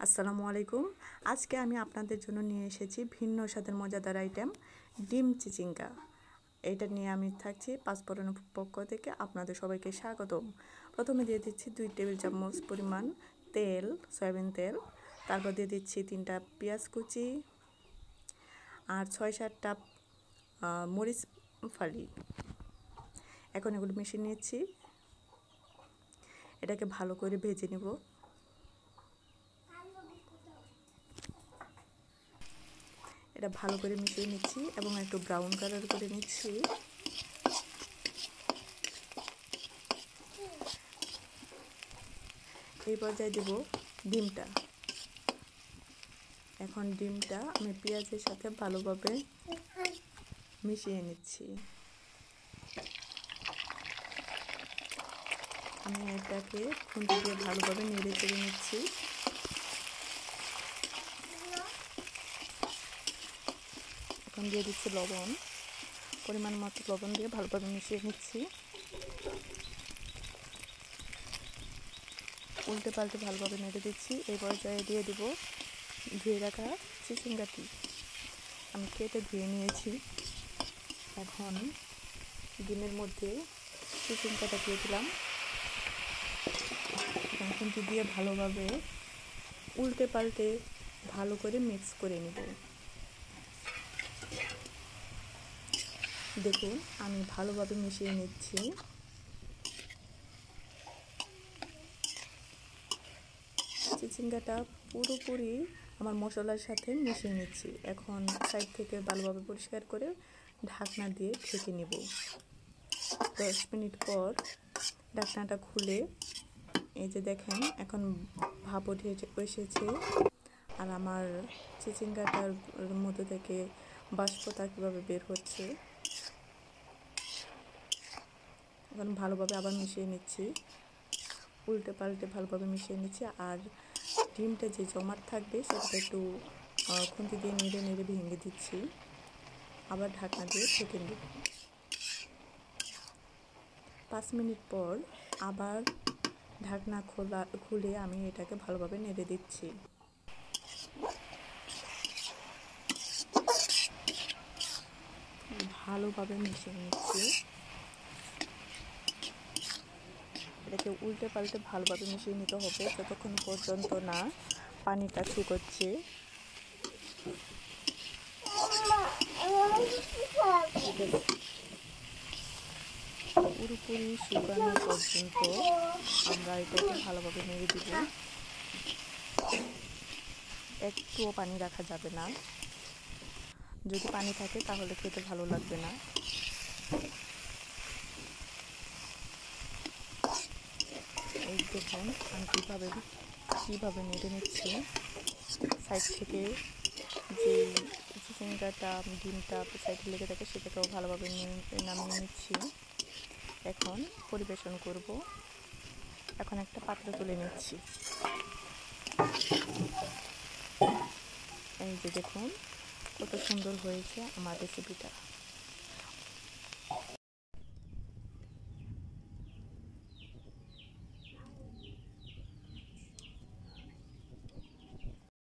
আসসালামু আলাইকুম। আজকে আমি আপনাদের জন্য নিয়ে এসেছি ভিন্ন স্বাদের মজাদার আইটেম ডিম চিচিঙ্গা। এটা নিয়ে আমি থাকছি পাঁচফোড়নের পক্ষ থেকে আপনাদের সবাইকে স্বাগতম। প্রথমে দিয়ে দিচ্ছি 2 টেবিল চামচ পরিমাণ তেল, সয়াবিন তেল। তারপর দিয়ে দিচ্ছি 3টা পেঁয়াজ কুচি আর 6-7টা মরিচ ফালি। এখন এগুলো মিশিয়ে নিচ্ছি। এটাকে ভালো করে ভেজে নিব। এটা ভালো করে মিশিয়ে নিচ্ছি এবং একটু ব্রাউন কালার করে নিচ্ছি। এই পর্যায়ে দেব ডিমটা। এখন ডিমটা আমি পেঁয়াজের সাথে ভালোভাবে মিশিয়ে নিচ্ছি। আমি এটাকে খুন্তি দিয়ে ভালোভাবে নেড়ে চেড়ে নিচ্ছি। এখন দিয়ে দিচ্ছি লবণ, পরিমাণ মতো লবণ দিয়ে ভালোভাবে মিশিয়ে নিচ্ছি। উল্টে পাল্টে ভালোভাবে নেড়ে দিচ্ছি। এই পর্যায়ে দিয়ে দিব ধুয়ে রাখা চিচিঙ্গাটি। আমি কেটে ধুয়ে নিয়েছি। এখন ডিমের মধ্যে চিচিঙ্গাটা দিয়ে দিলাম। এখন খুন্তি দিয়ে ভালোভাবে উল্টে পাল্টে ভালো করে মিক্স করে নেব। দেখুন আমি ভালোভাবে মিশিয়ে নিচ্ছি। চিচিঙ্গাটা পুরোপুরি আমার মশলার সাথে মিশিয়ে নিচ্ছি। এখন সাইড থেকে ভালোভাবে পরিষ্কার করে ঢাকনা দিয়ে ঢেকে নেব। 10 মিনিট পর ঢাকনাটা খুলে এই যে দেখেন এখন ভাপ উঠে এসেছে আর আমার চিচিঙ্গাটার মধ্যে থেকে বাষ্পটা কীভাবে বের হচ্ছে। এখন ভালোভাবে আবার মিশিয়ে নিচ্ছি, উল্টে পাল্টে ভালোভাবে মিশিয়ে নিচ্ছি। আর ডিমটা যে জমাট থাকবে সেটা একটু খুন্তি দিয়ে নেড়ে নেড়ে ভেঙে দিচ্ছি। আবার ঢাকনা দিয়ে ঢেকে নেব। 5 মিনিট পর আবার ঢাকনা খুলে আমি এটাকে ভালোভাবে নেড়ে দিচ্ছি। ভালোভাবে মিশিয়ে নিচ্ছি। এটাকে উল্টে পাল্টে ভালোভাবে মিশিয়ে নিতে হবে যতক্ষণ পর্যন্ত না পানিটা শুকোচ্ছে। পুরোপুরি শুকানো পর্যন্ত আমরা এটাকে ভালোভাবে নেড়ে দিব। একটুও পানি রাখা যাবে না। যদি পানি থাকে তাহলে খেতে ভালো লাগবে না। এই দেখুন আমি কীভাবে নেড়ে নিচ্ছি। সাইড থেকে যে চিচিঙ্গাটা ডিমটা সাইডে লেগে থাকে সেটাকেও ভালোভাবে নামিয়ে নিচ্ছি। এখন পরিবেশন করব। এখন একটা পাত্র তুলে নিচ্ছি। এই যে দেখুন কত সুন্দর হয়েছে আমার রেসিপিটা।